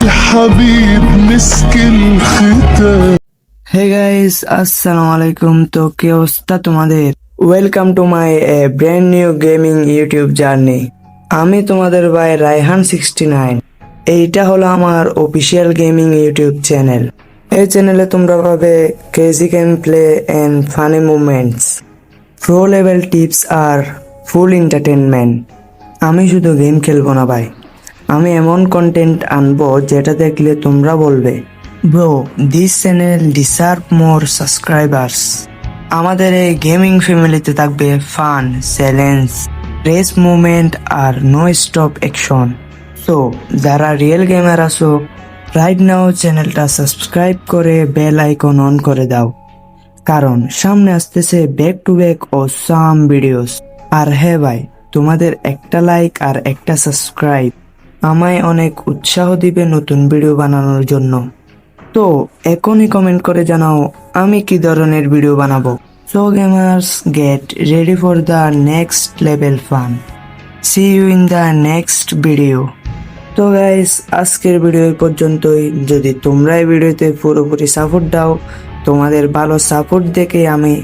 حبيب مسك الختام। Hey guys, আসসালামু আলাইকুম। তো কি অবস্থা তোমাদের? Welcome to my brand new gaming YouTube journey. আমি তোমাদের ভাই রায়হান 69। এইটা হলো আমার অফিসিয়াল গেমিং ইউটিউব চ্যানেল। এই চ্যানেলে তোমরা পাবে crazy game play and funny movements, pro level tips আর ফুল এন্টারটেনমেন্ট। আমি শুধু গেম খেলবো না ভাই, আমি এমন কন্টেন্ট আনবো যেটা দেখলে তোমরা বলবে, bro this channel deserve more subscribers. আমাদের এই গেমিং ফ্যামিলিতে থাকবে ফান, চ্যালেঞ্জ, রেস মুভমেন্ট আর নো স্টপ অ্যাকশন। সো যারা রিয়েল গেমার আছো, রাইট নাও চ্যানেলটা সাবস্ক্রাইব করে বেল আইকন অন করে দাও, কারণ সামনে আসতেছে ব্যাক টু ব্যাক ও সাম ভিডিওস। আর হ্যাঁ ভাই, তোমাদের একটা লাইক আর একটা সাবস্ক্রাইব আমায় অনেক উৎসাহ দিবে নতুন ভিডিও বানানোর জন্য। তো এখনই কমেন্ট করে জানাও আমি কি ধরনের ভিডিও বানাবো। So gamers, get ready for the next level fun. See you in the next video. তো গাইস, আজকের ভিডিও এই পর্যন্তই। যদি তোমরা এই ভিডিওতে পুরোপুরি সাপোর্ট দাও, তোমাদের ভালো সাপোর্ট দেখে আমি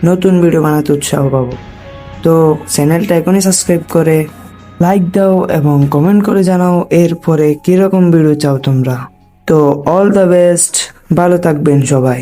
নতুন ভিডিও বানাতে উৎসাহ পাবো। তো চ্যানেলটা এখনই সাবস্ক্রাইব করে লাইক দাও এবং কমেন্ট করে জানাও এরপরে কিরকম ভিডিও চাও তোমরা। তো অল দ্য বেস্ট, ভালো থাকবেন সবাই।